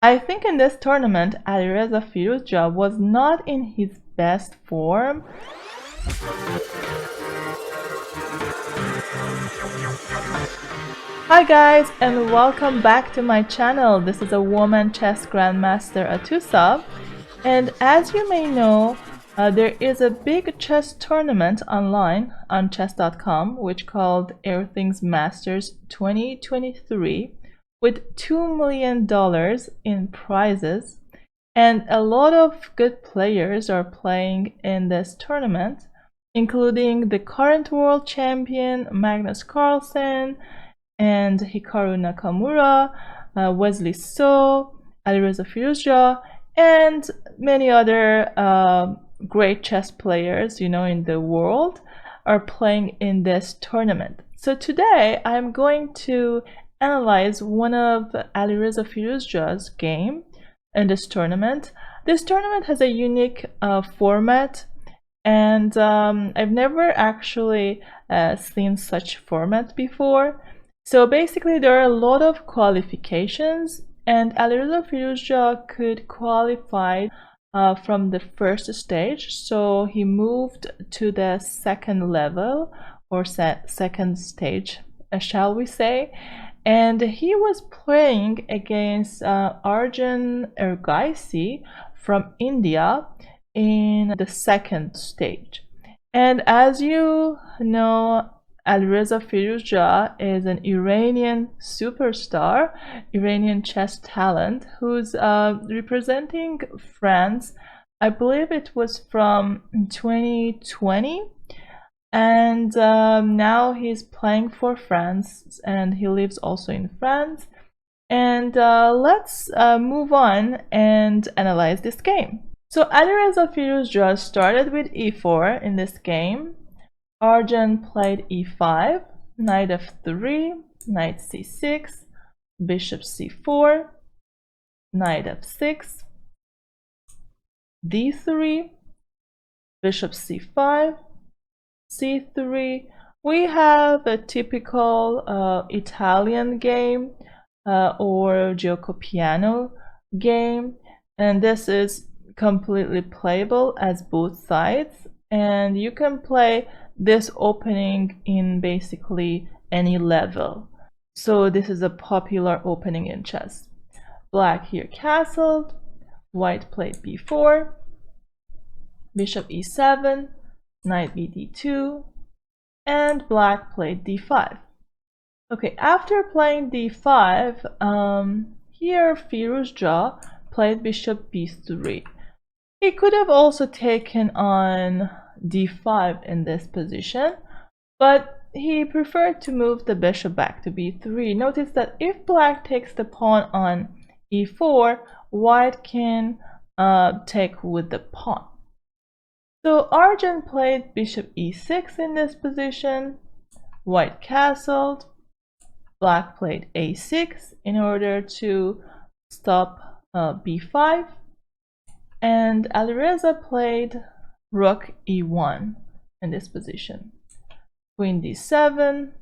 I think in this tournament, Alireza Firouzja was not in his best form. Hi guys, and welcome back to my channel. This is a woman chess grandmaster Atousa, and as you may know, there is a big chess tournament online on chess.com which called Airthings Masters 2023 with $2 million in prizes, and a lot of good players are playing in this tournament, including the current world champion Magnus Carlsen and Hikaru Nakamura, Wesley So, Alireza Firouzja, and many other great chess players, in the world are playing in this tournament. So today I'm going to analyze one of Alireza Firouzja's game in this tournament. This tournament has a unique format, and I've never actually seen such format before. So basically there are a lot of qualifications, and Alireza Firouzja could qualify from the first stage, so he moved to the second level or second stage, shall we say, and he was playing against Arjun Ergaisi from India in the second stage. And as you know, Alireza Firouzja is an Iranian superstar, Iranian chess talent, who's representing France. I believe it was from 2020, and now he's playing for France, and he lives also in France. And let's move on and analyze this game. So Alireza Firouzja started with e4 in this game. Arjun played e5, knight f3, knight c6, bishop c4, knight f6, d3, bishop c5, c3. We have a typical Italian game or gioco piano game, and this is completely playable as both sides, and you can play this opening in basically any level. So this is a popular opening in chess. Black here castled, white played b4, bishop e7, knight bd2, and black played d5. Okay, after playing d5, here Firouzja played bishop b3. He could have also taken on d5 in this position, but he preferred to move the bishop back to b3. Notice that if black takes the pawn on e4, white can take with the pawn. So Arjun played bishop e6 in this position, white castled, black played a6 in order to stop b5, and Alireza played rook e1 in this position. Queen d7.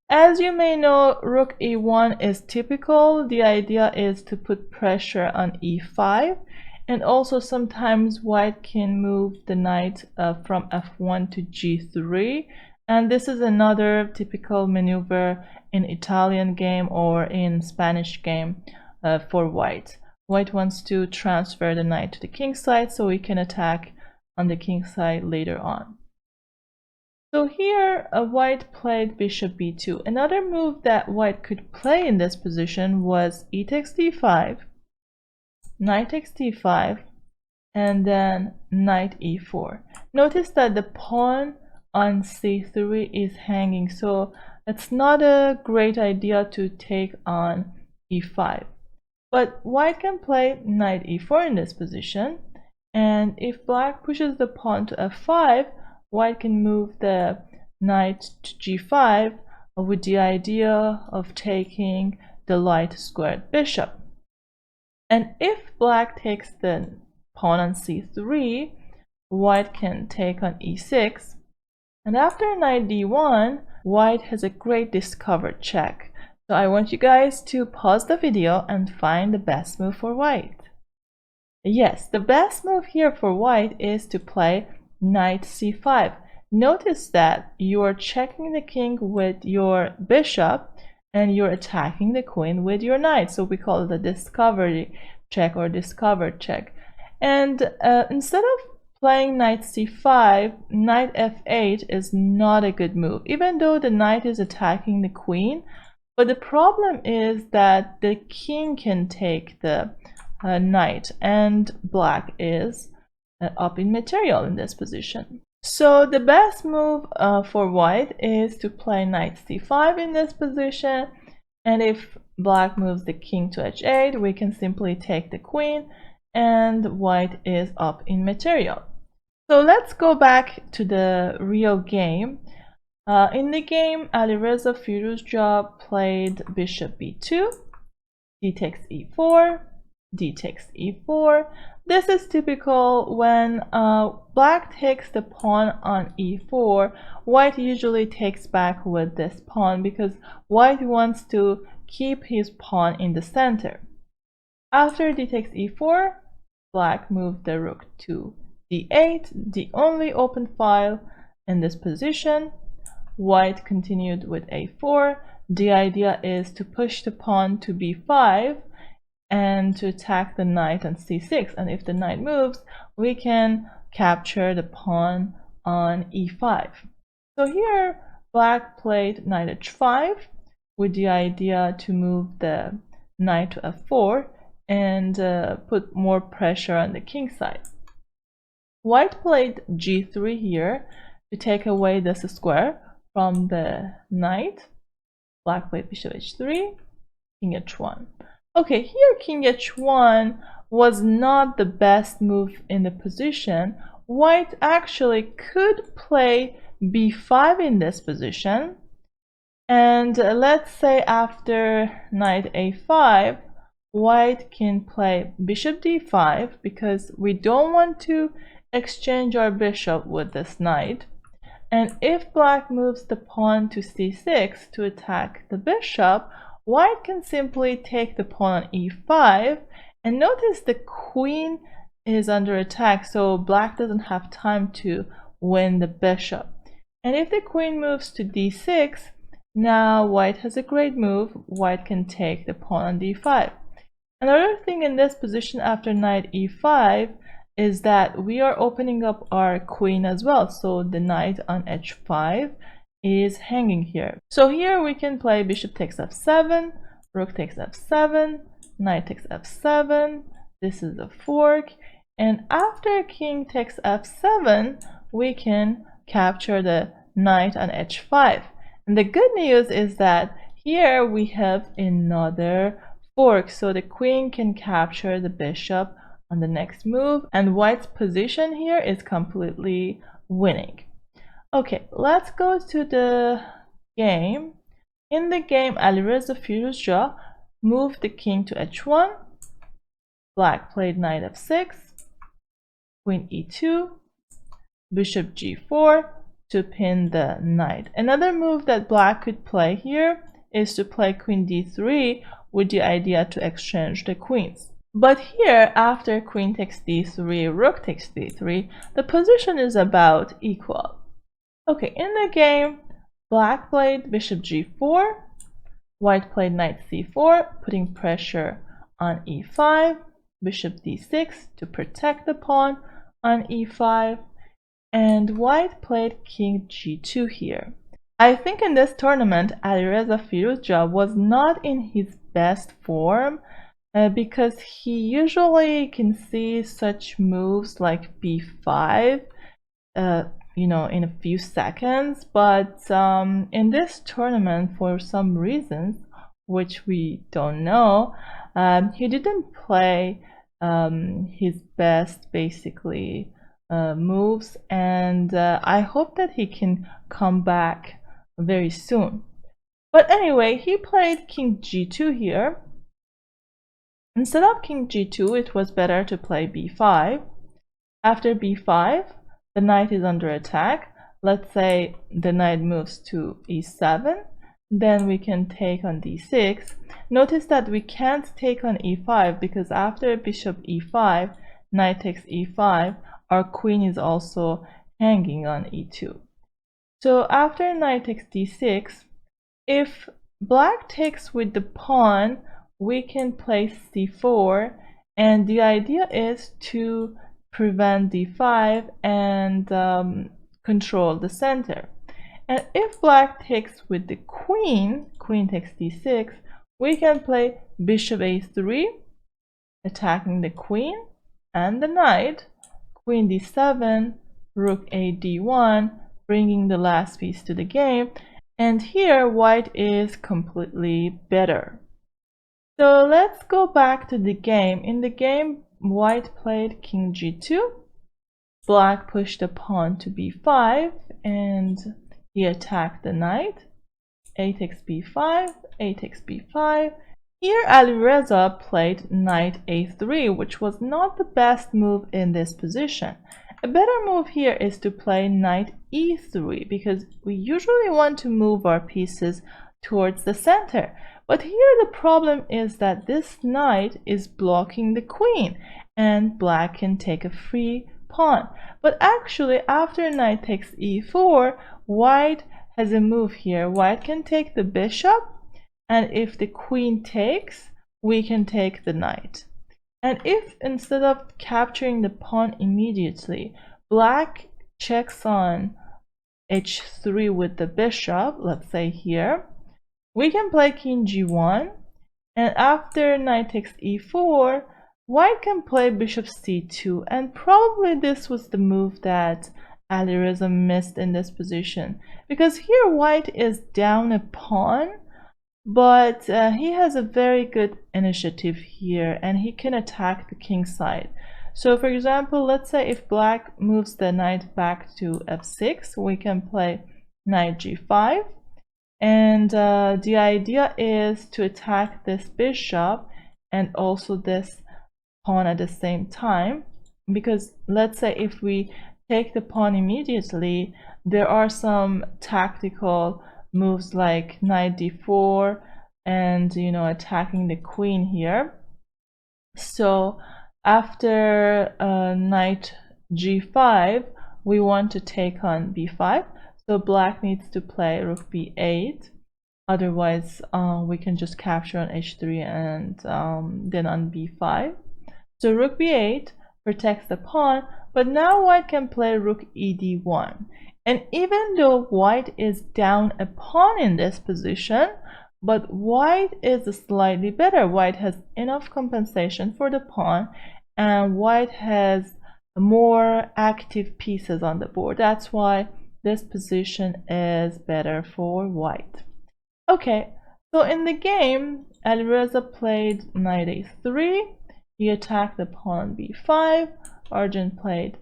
As you may know, rook e1 is typical. The idea is to put pressure on e5, and also sometimes white can move the knight from f1 to g3, and this is another typical maneuver in Italian game or in Spanish game for white. White wants to transfer the knight to the king side so he can attack on the king side later on. So here white played bishop b2. Another move that white could play in this position was e takes d5, knight takes d5, and then knight e4. Notice that the pawn on c3 is hanging, so it's not a great idea to take on e5. But white can play knight e4 in this position, and if black pushes the pawn to f5, white can move the knight to g5 with the idea of taking the light squared bishop. And if black takes the pawn on c3, white can take on e6, and after knight d1, white has a great discovered check. So I want you guys to pause the video and find the best move for white. Yes, the best move here for white is to play knight c5. Notice that you are checking the king with your bishop and you're attacking the queen with your knight. So we call it a discovery check or discovered check. And instead of playing knight c5, knight f8 is not a good move, even though the knight is attacking the queen. But the problem is that the king can take the knight, and black is up in material in this position. So the best move for white is to play knight c5 in this position, and if black moves the king to h8, we can simply take the queen, and white is up in material. So let's go back to the real game. In the game, Alireza Firouzja played bishop b2, d takes e4, d takes e4. This is typical when black takes the pawn on e4. White usually takes back with this pawn because white wants to keep his pawn in the center. After d takes e4, black moved the rook to d8, the only open file in this position. White continued with a4. The idea is to push the pawn to b5 and to attack the knight on c6, and if the knight moves, we can capture the pawn on e5. So here black played knight h5 with the idea to move the knight to f4 and put more pressure on the king side. White played g3 here to take away this square from the knight. Black played bishop h3, king h1. Okay, here king h1 was not the best move in the position. White actually could play b5 in this position, and let's say after knight a5, white can play bishop d5 because we don't want to exchange our bishop with this knight. And if black moves the pawn to c6 to attack the bishop, white can simply take the pawn on e5, and notice the queen is under attack, so black doesn't have time to win the bishop. And if the queen moves to d6, now white has a great move. White can take the pawn on d5. Another thing in this position after knight e5 is that we are opening up our queen as well, so the knight on h5 is hanging here. So here we can play bishop takes f7, rook takes f7, knight takes f7, this is a fork, and after king takes f7, we can capture the knight on h5. And the good news is that here we have another fork, so the queen can capture the bishop on the next move, and white's position here is completely winning. Okay, let's go to the game. In the game, Alireza Firouzja moved the king to h1. Black played knight f6, queen e2, bishop g4 to pin the knight. Another move that black could play here is to play queen d3 with the idea to exchange the queens. But here, after queen takes d3, rook takes d3, the position is about equal. Okay, in the game, black played bishop g4, white played knight c4, putting pressure on e5, bishop d6 to protect the pawn on e5, and white played king g2 here. I think in this tournament, Alireza Firouzja was not in his best form because he usually can see such moves like b5 in a few seconds, but in this tournament, for some reasons which we don't know, he didn't play his best basically moves, and I hope that he can come back very soon. But anyway, he played king g2 here. Instead of king g2, it was better to play b5. After b5, the knight is under attack. Let's say the knight moves to e7, then we can take on d6. Notice that we can't take on e5 because after bishop e5, knight takes e5, our queen is also hanging on e2. So after knight takes d6, if black takes with the pawn, we can play c4, and the idea is to prevent d5 and control the center. And if black takes with the queen, queen takes d6, we can play bishop a3, attacking the queen and the knight, queen d7, rook a d1, bringing the last piece to the game. And here white is completely better. So let's go back to the game. In the game, white played king g2, black pushed the pawn to b5, and he attacked the knight. A takes b5, a takes b5. Here Alireza played knight a3, which was not the best move in this position. A better move here is to play knight e3 because we usually want to move our pieces towards the center. But here the problem is that this knight is blocking the queen and black can take a free pawn. But actually after knight takes e4, white has a move here. White can take the bishop, and if the queen takes, we can take the knight. And if instead of capturing the pawn immediately, black checks on h3 with the bishop, let's say here, we can play king g1, and after knight takes e4, white can play bishop c2, and probably this was the move that Alireza missed in this position, because here white is down a pawn, but he has a very good initiative here and he can attack the king side. So for example, let's say if black moves the knight back to f6, we can play knight g5, and the idea is to attack this bishop and also this pawn at the same time, because let's say if we take the pawn immediately, there are some tactical moves like knight d4 and attacking the queen here. So after knight g5, we want to take on b5, so black needs to play rook b8, otherwise we can just capture on h3 and then on b5. So rook b8 protects the pawn, but now white can play rook ed1. And even though white is down a pawn in this position, but white is slightly better. White has enough compensation for the pawn, and white has more active pieces on the board. That's why this position is better for white. Okay, so in the game, Alireza played knight a3. He attacked the pawn on b5. Arjun played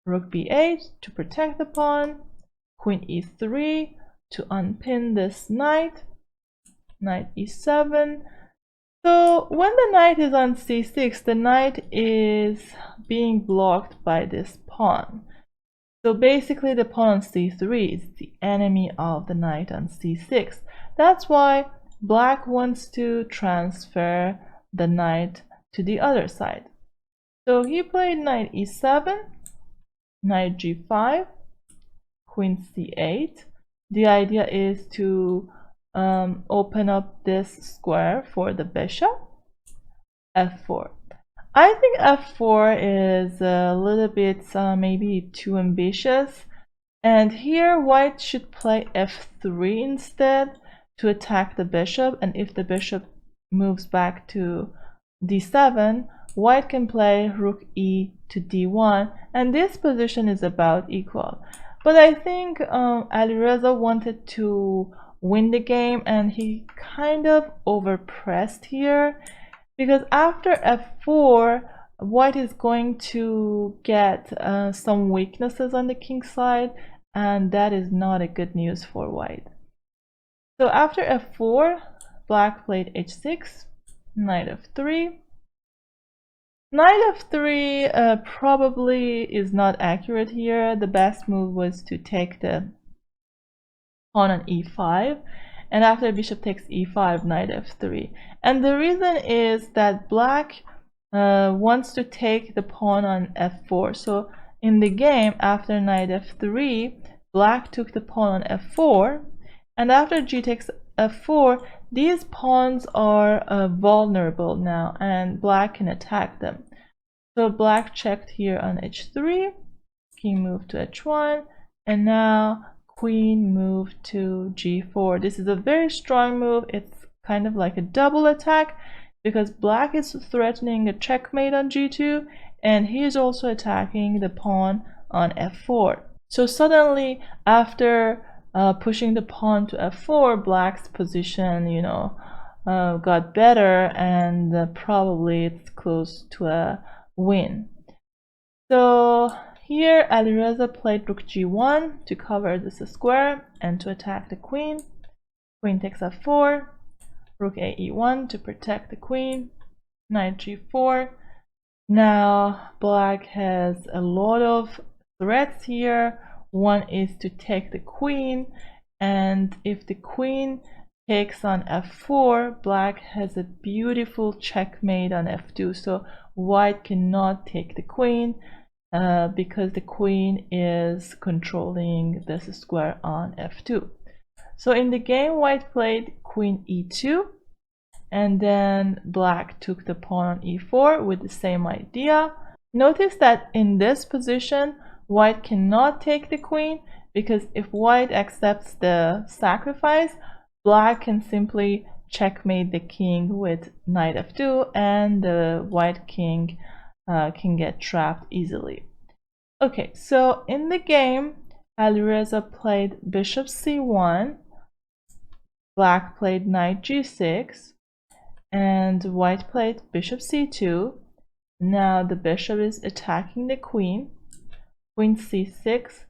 rook b8 to protect the pawn, queen e3 to unpin this knight, knight e7. So when the knight is on c6, the knight is being blocked by this pawn. So basically the pawn on c3 is the enemy of the knight on c6. That's why black wants to transfer the knight to the other side. So he played knight e7, knight g5, queen c8. The idea is to open up this square for the bishop. f4. I think f4 is a little bit maybe too ambitious, and here white should play f3 instead to attack the bishop, and if the bishop moves back to d7, white can play rook e to d1, and this position is about equal. But I think Alireza wanted to win the game, and he kind of overpressed here, because after f4, white is going to get some weaknesses on the king side, and that is not a good news for white. So after f4, black played h6, knight f3. Knight f3 probably is not accurate here. The best move was to take the pawn on e5, and after bishop takes e5, knight f3. And the reason is that black wants to take the pawn on f4. So in the game, after knight f3, black took the pawn on f4, and after g takes f4, these pawns are vulnerable now, and black can attack them. So black checked here on h3, king moved to h1, and now queen moved to g4. This is a very strong move. It's kind of like a double attack because black is threatening a checkmate on g2, and he is also attacking the pawn on f4. So suddenly, after pushing the pawn to f4, black's position, got better, and probably it's close to a win. So here Alireza played rook g1 to cover this square and to attack the queen. Queen takes f4, rook a e1 to protect the queen, knight g4. Now black has a lot of threats here. One is to take the queen, and if the queen takes on f4, black has a beautiful checkmate on f2. So white cannot take the queen because the queen is controlling this square on f2. So in the game, white played queen e2, and then black took the pawn on e4 with the same idea. Notice that in this position, white cannot take the queen, because if white accepts the sacrifice, black can simply checkmate the king with knight f2, and the white king can get trapped easily. Okay, so in the game, Alireza played bishop c1, black played knight g6, and white played bishop c2. Now the bishop is attacking the queen. Queen c6.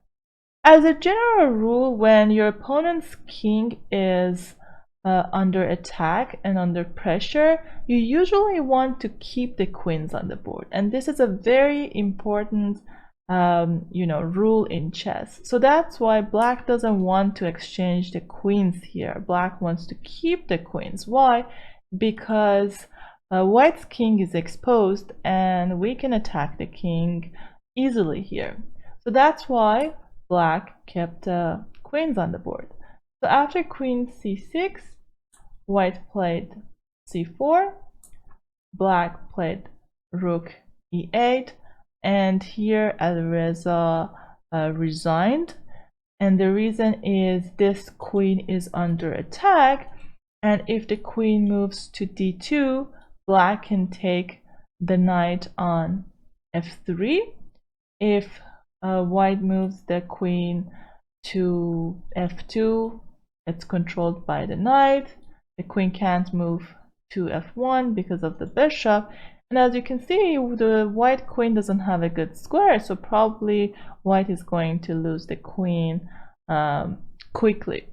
As a general rule, when your opponent's king is under attack and under pressure, you usually want to keep the queens on the board, and this is a very important rule in chess. So that's why black doesn't want to exchange the queens here. Black wants to keep the queens. Why? Because white's king is exposed and we can attack the king easily here. So that's why black kept queens on the board. So after queen c6, white played c4, black played rook e8, and here Alireza resigned. And the reason is this queen is under attack, and if the queen moves to d2, black can take the knight on f3. If white moves the queen to f2, it's controlled by the knight. The queen can't move to f1 because of the bishop. And as you can see, the white queen doesn't have a good square, so probably white is going to lose the queen quickly.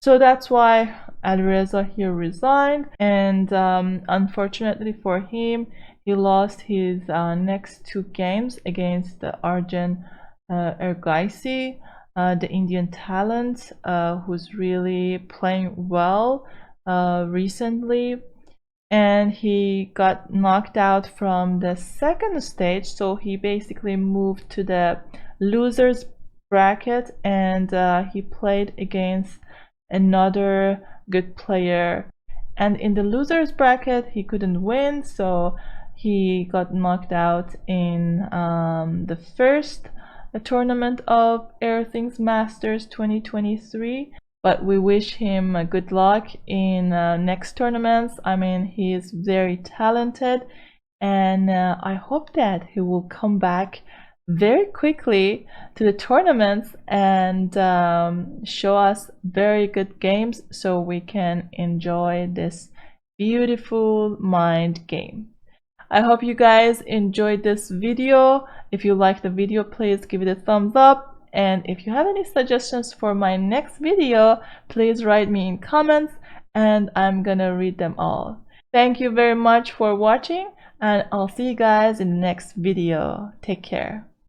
So that's why Alireza here resigned, and unfortunately for him, he lost his next two games against Arjun Ergaisi, the Indian talent, who's really playing well recently. And he got knocked out from the second stage, so he basically moved to the losers bracket, and he played against another good player, and in the losers bracket he couldn't win, so he got knocked out in the first tournament of Airthings Masters 2023. But we wish him good luck in next tournaments. I mean, he is very talented, and I hope that he will come back very quickly to the tournaments and show us very good games so we can enjoy this beautiful mind game. I hope you guys enjoyed this video. If you liked the video, please give it a thumbs up. And if you have any suggestions for my next video, please write me in comments and I'm gonna read them all. Thank you very much for watching, and I'll see you guys in the next video. Take care.